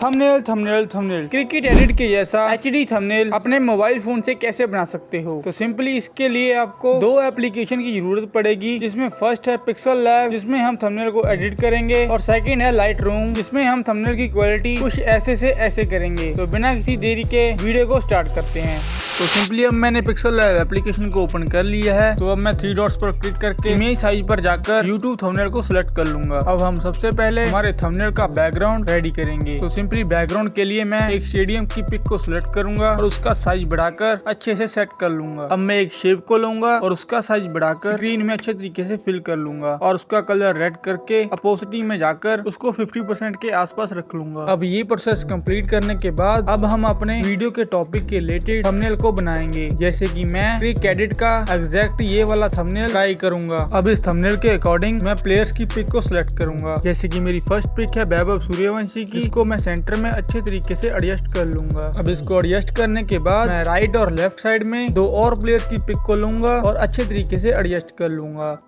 Thumbnail thumbnail thumbnail cricket edit के जैसा HD thumbnail अपने मोबाइल फोन से कैसे बना सकते हो। तो सिंपली इसके लिए आपको दो एप्लीकेशन की जरूरत पड़ेगी, जिसमें फर्स्ट है पिक्सल लैब जिसमें हम थंबनेल को एडिट करेंगे, और सेकंड है लाइट रूम जिसमें हम थंबनेल की क्वालिटी कुछ ऐसे से ऐसे करेंगे। तो बिना किसी देरी के वीडियो को स्टार्ट करते हैं। तो सिंपली अब मैंने पिक्सल लैब एप्लीकेशन को ओपन कर लिया है। तो अब मैं 3 डॉट्स पर क्लिक करके इमेज साइज पर जाकर YouTube थंबनेल को सिलेक्ट कर लूंगा। अब हम सबसे पहले हमारे थंबनेल का बैकग्राउंड रेडी करेंगे। तो सिंपली बैकग्राउंड के लिए मैं एक स्टेडियम की पिक को सिलेक्ट करूंगा और उसका साइज बढ़ाकर अच्छे से सेट कर लूंगा। अब मैं एक शेप को लूंगा और उसका साइज बढ़ाकर स्क्रीन में अच्छे तरीके से फिल कर लूंगा और उसका कलर रेड करके अपोसिटी में जाकर उसको 50% के आसपास रख लूंगा। अब ये प्रोसेस कंप्लीट करने के बाद अब हम अपने वीडियो के टॉपिक के रिलेटेड थंबनेल को बनाएंगे। जैसे कि मैं क्विक एडिट का एग्जैक्ट ये वाला थंबनेल ट्राई करूंगा। अब इस थंबनेल के अकॉर्डिंग मैं प्लेयर्स की पिक को सिलेक्ट करूंगा। जैसे कि मेरी फर्स्ट पिक है वैभव सूर्यवंशी की, इसको मैं सेंटर में अच्छे तरीके से एडजस्ट कर लूंगा। अब इसको एडजस्ट करने के बाद मैं राइट और लेफ्ट साइड में 2 और प्लेयर्स की पिक को लूंगा और अच्छे तरीके से एडजस्ट कर लूंगा।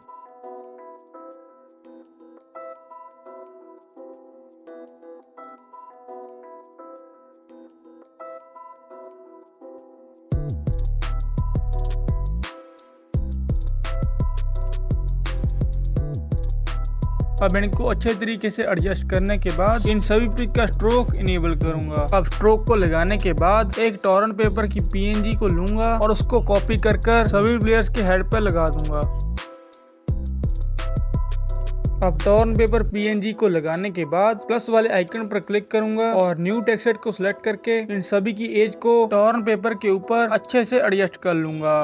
अब इनको अच्छे तरीके से एडजस्ट करने के बाद इन सभी पिक का स्ट्रोक इनेबल करूंगा। अब स्ट्रोक को लगाने के बाद एक टॉरेंट पेपर की PNG को लूंगा और उसको कॉपी कर सभी प्लेयर्स के हेड पर लगा दूंगा। अब टॉरेंट पेपर PNG को लगाने के बाद प्लस वाले आइकन पर क्लिक करूंगा और न्यू टेक्सचर को सिलेक्ट करके इन सभी की एज को टॉरेंट पेपर के ऊपर अच्छे से एडजस्ट कर लूंगा।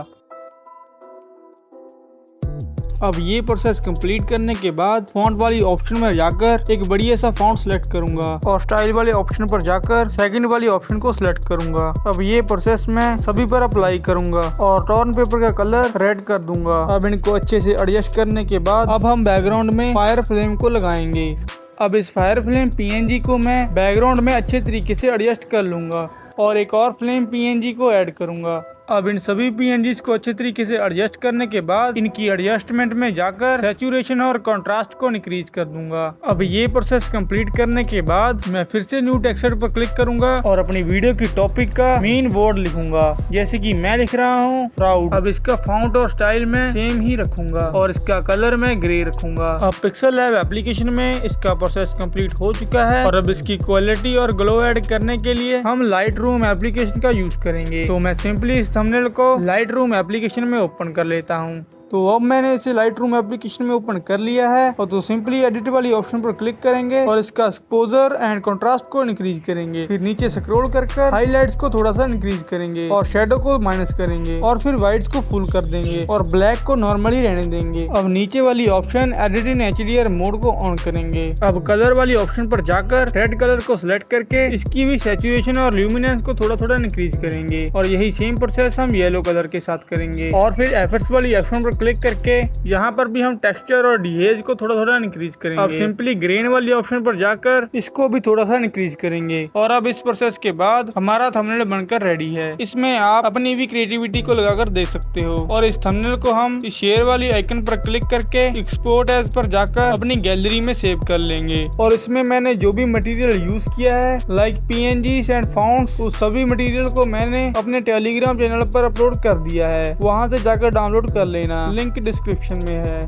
अब ये प्रोसेस कंप्लीट करने के बाद फॉन्ट वाली ऑप्शन में जाकर एक बढ़िया सा फॉन्ट सिलेक्ट करूंगा और स्टाइल वाले ऑप्शन पर जाकर सेकंड वाली ऑप्शन को सिलेक्ट करूंगा। अब ये प्रोसेस मैं सभी पर अप्लाई करूंगा और टॉरेंट पेपर का कलर रेड कर दूंगा। अब इनको अच्छे से एडजस्ट करने के बाद अब हम बैकग्राउंड में फायर फ्लेम को लगाएंगे। अब इस फायर फ्लेम PNG को मैं बैकग्राउंड में अच्छे तरीके से एडजस्ट कर लूंगा और एक और फ्लेम PNG को ऐड करूंगा। अब इन सभी PNGs को अच्छे तरीके से एडजस्ट करने के बाद इनकी एडजस्टमेंट में जाकर सैचुरेशन और कंट्रास्ट को इंक्रीज कर दूंगा। अब ये प्रोसेस कंप्लीट करने के बाद मैं फिर से न्यू टेक्सचर पर क्लिक करूंगा और अपनी वीडियो की टॉपिक का मेन वर्ड लिखूंगा। जैसे कि मैं लिख रहा हूँ प्राउड। अब इसका फॉन्ट और स्टाइल में सेम ही रखूंगा और इसका कलर मैं ग्रे रखूंगा। अब पिक्सल लैब एप्लीकेशन में इसका प्रोसेस कंप्लीट हो चुका है और अब इसकी क्वालिटी और ग्लो ऐड करने के लिए हम लाइट रूम एप्लीकेशन का यूज करेंगे। तो मैं सिंपली इस थंबनेल को लाइट रूम एप्लीकेशन में ओपन कर लेता हूं। तो अब मैंने इसे लाइट रूम एप्लीकेशन में ओपन कर लिया है और तो सिंपली एडिट वाली ऑप्शन पर क्लिक करेंगे और इसका एक्सपोजर एंड कंट्रास्ट को इंक्रीज करेंगे। फिर नीचे स्क्रॉल कर हाईलाइट्स को थोड़ा सा इंक्रीज करेंगे और शेडो को माइनस करेंगे और फिर व्हाइट्स को फुल कर देंगे और ब्लैक को नॉर्मली रहने देंगे। अब नीचे वाली ऑप्शन एडिट इन HDR मोड को ऑन करेंगे। अब कलर वाली ऑप्शन पर जाकर रेड कलर को सिलेक्ट करके इसकी भी सैचुरेशन और ल्यूमिनेंस को थोड़ा थोड़ा इंक्रीज करेंगे और यही सेम प्रोसेस हम येलो कलर के साथ करेंगे। और फिर एफेक्ट्स वाली ऑप्शन पर क्लिक करके यहाँ पर भी हम टेक्सचर और डिहेज को थोड़ा थोड़ा इंक्रीज करेंगे। अब सिंपली ग्रेन वाली ऑप्शन पर जाकर इसको भी थोड़ा सा इंक्रीज करेंगे और अब इस प्रोसेस के बाद हमारा थंबनेल बनकर रेडी है। इसमें आप अपनी भी क्रिएटिविटी को लगाकर दे सकते हो और इस थंबनेल को हम इस शेयर वाली आइकन पर क्लिक करके एक्सपोर्ट एज पर जाकर अपनी गैलरी में सेव कर लेंगे। और इसमें मैंने जो भी मटेरियल यूज किया है लाइक PNGs एंड फॉन्ट्स, उस सभी मटेरियल को मैंने अपने टेलीग्राम चैनल पर अपलोड कर दिया है। वहां से जाकर डाउनलोड कर लेना, लिंक डिस्क्रिप्शन में है।